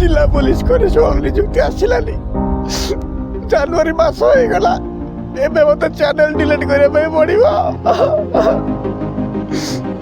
जिला police constable नियुक्ति आसलानी जनवरी मास हो गला एबे मते चैनल डिलीट करे पे पड़िबो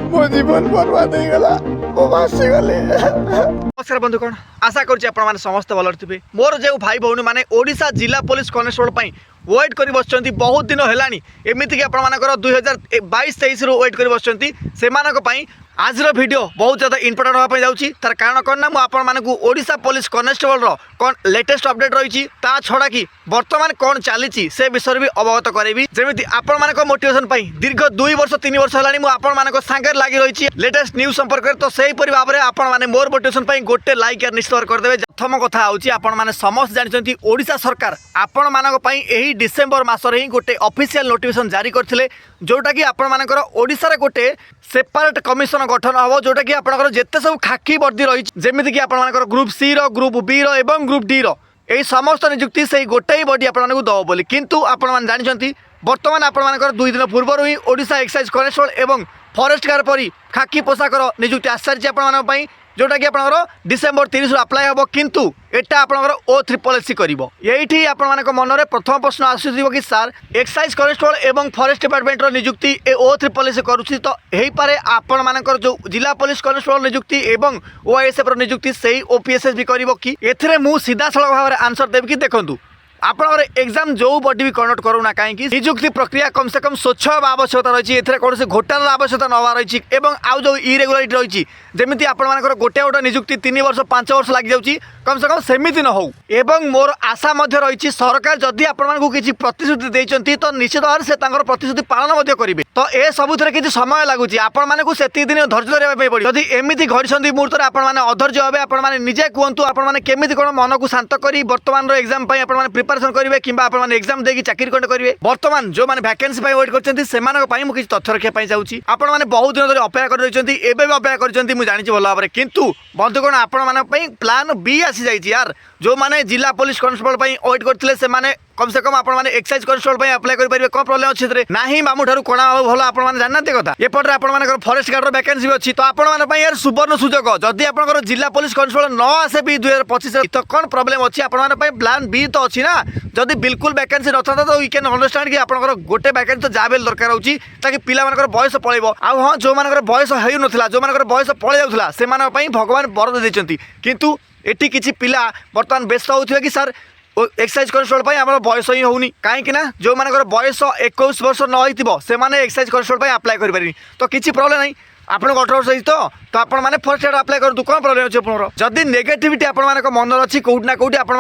मो जीवन बर्बाद हो गला ओ भासी गले। नमस्कार बंधुगण, आशा करुच्ची आपण समस्त भल थे। मोर जो भाई भौणी मैंने ओडिशा जिला पुलिस कनेस्टेबल वेट कर बसुँच बहुत दिन है एमतीक आपर 2022-23 वेट कर बसुँच से आज वीडियो बहुत ज़्यादा इंपोर्टेंट होगा जाऊँगी। तार कारण कौन ना मुझे ओडिशा पुलिस कनेस्टेबल कौन लेटेस्ट अपडेट रही ता छड़ा कि बर्तमान कौन चली से विषय भी अवगत करेबी जमी आपण मान मोटिवेशन दीर्घ 2 वर्ष 3 वर्ष है सांगे लगी रही लेटेस्ट न्यूज संपर्क तो सहीपरि भाव में आपण मोर मोटिवेशन गोटे लाइक या निश्चित करदे। प्रथम कथा होने समस्त जानते ओडिशा सरकार आपण मानी डिसेम्बर मसरे ही गोटे ऑफिशियल नोटिफिकेशन जारी करते जोटा कि आपण मानकर ओडिशा रे गोटे सेपरेट कमिशन गठन हम जोटा कि आपंकर जिते सब खाकी वर्दी रही जमीक कि आपर ग्रुप सी ग्रुप बी एवं ग्रुप डी यही समस्त नियुक्ति से गोटे ही बॉडी आपको दब बोली किंतु आपण जानते बर्तमान आपर 2 दिन पूर्व ही ओडिशा एक्साइज कनेस्टेबल एवं फॉरेस्ट गार्ड परी खाकी पोशाकर नियुक्ति आसी सारी आपण जोटा कि आपंकर डिसेम्बर 30 अप्लाई हम किंतु एटा आपंकर O3SC करिवो। यही आपण मन में प्रथम प्रश्न आसुथिबो कि सर एक्साइज कनेस्टेबल एवं फॉरेस्ट डिपार्टमेंट नियुक्ति ए O3SC करुछि तो यही पारे आपण मानकर जो जिला पुलिस कनेस्टेबल नियुक्ति एवं OISF नियुक्ति सही OPSS भी करिवो कि एथिरे मु सीधा सड़क भाव में आंसर देबी कि देखंतु आपनकर एग्जाम जो बॉडी भी कंडक्ट करूना कहीं नियुक्ति प्रक्रिया कम से कम स्वच्छ आवश्यकता रही कौन से घोटाला आवश्यकता नवा रही एवं आउ जो इरेगुलारिटी रही जमी आपर गोटे गोटे नियुक्ति 3 वर्ष 5 वर्ष लग जाऊँगी कम से कम सेमिति न हो। एवं मोर आशा रही सरकार जदि आपको किसी प्रतिश्रुति देते तो निश्चित भाव से प्रतिश्रुति पालन करेंगे तो ए सबुथ किसी समय लगुच आपण से दिन धैर्य धरने पड़े जदि एमती घड़ी मुहूर्त में आपने अधर्य हे आपने निजे कहतु आपमि कौन मन को शांत कर बर्तमान एग्जाम प्रिपरेशन करेंगे कि एग्जाम देकी चाकरी कंडे करेंगे बर्तमान जो मैंने वैकेंसी वेट कर मुझे तथ्य रखा चाहूँगी आपण बहुत दिन धरी अपेक्षा कर रही एवं अपेक्षा कर जानी भल भाव में किंतु बंधुगण आपण प्लान बी आसी जाइए यार जो मैंने जिला पुलिस कनेस्टेबल वेट करते से कम से कम आपने एक्साइज कनेस्टेबल अप्लाई करेंगे कौन प्रोब्लेम अच्छे ना ही मामू ठार कणा भल आपने जानते कथा एपटे आप फॉरेस्ट गार्ड वैकेंसी अच्छी तो आपंपाई यार सुवर्ण सुजोग जदि आप जिला पुलिस कनेस्टेबल न आसे भी 2025 तो कौन प्रोब्लेम अच्छी आपंपाई प्लान बी तो अच्छी ना जदि बिल्कुल वैकेंसी न था तो यू कैन अंडरस्टैंड कि आपंकर गोटे वैकेंसी तो जहाँ भी दरकार होची ताकि पिला बयस पलैब आउ हाँ जो मान बयस हो नाला जो मान बयस पलि जाऊला से भगवान बर देते किंतु एटी किसी पिला बर्तमान व्यस्त होते कि सर एक्साइज कनेस्टेबल आम बयस ही होनी कहीं जो मानकर बयस 21 वर्ष न से एक्साइज कनेस्टेबल अप्लाई करें तो किसी प्रोब्लेम नहीं आपन 18 वर्ष तो आपण मैंने फर्स्ट एड अप्लाई करूँ कौन प्रोब्लेम अच्छे आप जदि नेगेटिविटी आपण मन अच्छी कौटना कौटी आप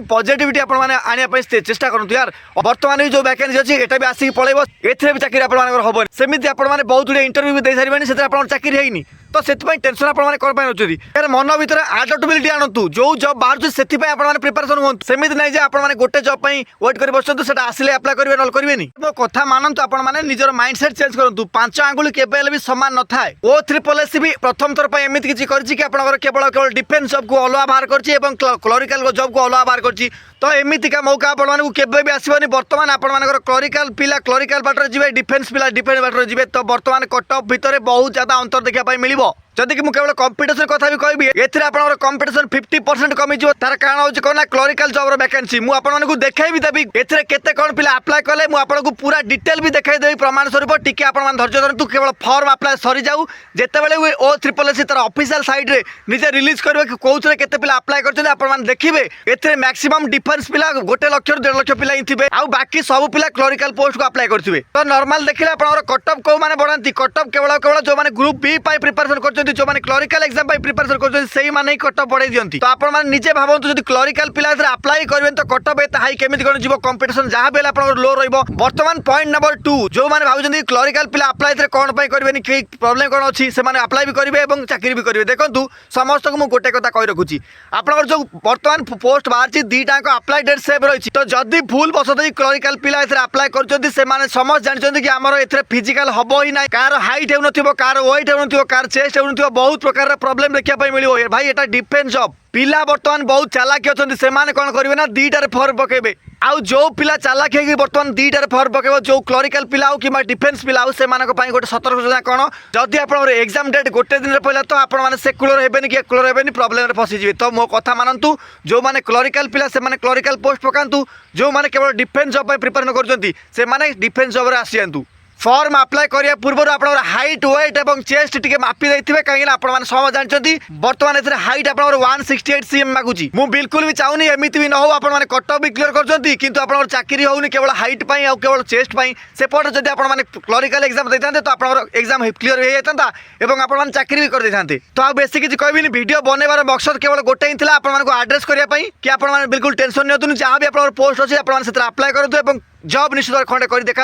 पॉजिटिविटी आने चेष्टा करूँ यार बर्तमान जो वैकेंसी अच्छी एटा भी आसिक पलैब एथे भी चाकरी हम सेमती आपने बहुत गुड इंटरव्यू भी दे सारे से चाकरी है तो से टेंशन आपने कौन यार मन भर आडप्टेबिलिटी आणतु जो जब बाहर से प्रिपेरेसन हूँ सेमती नहीं आपने गोटे जब वेट कर बस आसिले अप्लाई करेंगे ना करेंगे मो कथा मानतु आपने निजर माइंड सेट चेंज करूँ 5 आंगुल केवल भी सामान न था O3SC भी प्रथम थर पर एमती किसी कर केवल केवल डिफेन्स जॉब को अलग बाहर कर क्लरिकल जॉब को अलग बाहर कर तो एमतीका मौका आपको केवे भी आसबनी बर्तमान आपर क्लरिकल पिला क्लरिकल बाटर जी डिफेन्स पिला डिफेन्स बाटर जी तो बर्तमान कट ऑफ भितर बहुत ज्यादा अंतर देखा मिल जदि कि केवल कंपिटिशन कथा भी कहबी एथिरे आपनकर कंपिटिशन 50% कमी जो तार कारण होची कोना क्लरिकल जॉब रो वैकेंसी मु आपन मानकु देखाइबी देबी एथिरे केते कोन पिला अप्लाई कले मु आपन को पूरा डिटेल भी देखाइ देबी प्रमाण स्वरूप टिके आपन मान धैर्य धरतु केवल फॉर्म अप्लाई सरी जाऊ जेते बेले O3SC तार ऑफिशियल साइट रे निजे रिलीज करबे कि कोउथरे केते पिला अप्लाई करछन आपन मान देखिबे एथिरे मैक्सिमम डिफरेंस पिला 1 लाख 1.5 लाख पिला थिबे आ बाकी सब पिला क्लरिकल पोस्ट को अप्लाई करथिबे तो नॉर्मल देखिले आपन कट ऑफ को माने बढ़ांती कट ऑफ केवल केवल जो माने ग्रुप बी पाई प्रिपरेशन करछन जो माने क्लरिकल एग्जाम प्रिपरेशन कर कट ऑफ बढ़ाई दिखती तो आप निजे भावतु जब क्लरिकल पिला अप्लाई करेंगे तो कट ऑफ एत हाई केमी कौन जीव कंपिटिशन जहाँ भी लो बर्तमान पॉइंट नंबर 2 जो मैंने भाई क्लरिकल पिला अप्लाई कौन करेंगे कि प्रोब्लेम कौन अच्छी से अप्लाई भी करेंगे और चाकरी भी करेंगे देखो समस्त को मुझे गोटे कथा कही रखुच्छी आपंकर जो बर्तमान पोस्ट बाहर 2टा अप्लाई डेट सेव रही तो जदि भूल बसत क्लरिकल पिला अप्लाई कर समस्त जानते कि आम फिजिकाल हम ही ना कार हाइट हो कार वेट हो कार चेस्ट हो बहुत प्रकार प्रॉब्लम देखा मिले भाई एटा डिफेन्स जॉब पिला बर्तमान बहुत चालाकी अच्छा से कौन करेंगे ना 2टारे फॉर्म पकेबे आउ जो पिला चालाक है बर्तमान दुईटार फर्म पकेब जो क्लरिकाल पिला हो कि डिफेन्स पिला हो से गोटे सतर्क सूचना कौन जदि आप एग्जाम डेट गोटे दिन पहला तो आपने से कूलर हेबेनि कि कूलर हेबेनि प्रोब्लेम फसीजे तो मो कथा मानतु जो मैंने क्लरिकाल पिला से क्लरिकाल पोस्ट पकातु जो मैंने केवल डिफेन्स जॉब प्रिपेयर कर डिफेन्स जॉब आसतु फॉर्म अप्लाई करिया पूर्व आप हाइट वेट और चेस्ट टी मापी देते कहीं आपने समझ जानते बर्तमान ए हाइट आप 168 cm मागुची मु बिल्कुल भी चाहूनी एमती भी न हो आपने कटअप भी क्लीयर कर आप चाकरी होनी केवल हाइट पाई और केवल चेस्ट पाई सेपटे जब आपने क्लरिकाल एग्जाम देते तो आप एग्जाम क्लीयर हो जाता और आपने चाकरी भी कर देते तो आ बेसी किसी कहबी वीडियो बनवार मकसद केवल गोटे ही था आपको आड्रेस करने कि आपने बिल्कुल टेंशन नियंतु जहाँ भी आप पोस्ट अच्छे आपने अप्लाई करूँ जॉब निश्चित खंडे कर देखा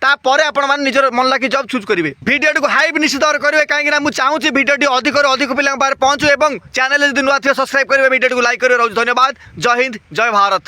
तापर आपने निजर मन लगी जॉब चूज करेंगे वीडियो को हाइप निश्चित करेंगे कहीं मुझे चाहूँगी वीडियो अधिक अधिक पिला पाखे पहुँचू और चैनल जब नुआ थी सब्सक्राइब करेंगे वीडियो को लाइक करेंगे धन्यवाद जय हिंद जय भारत।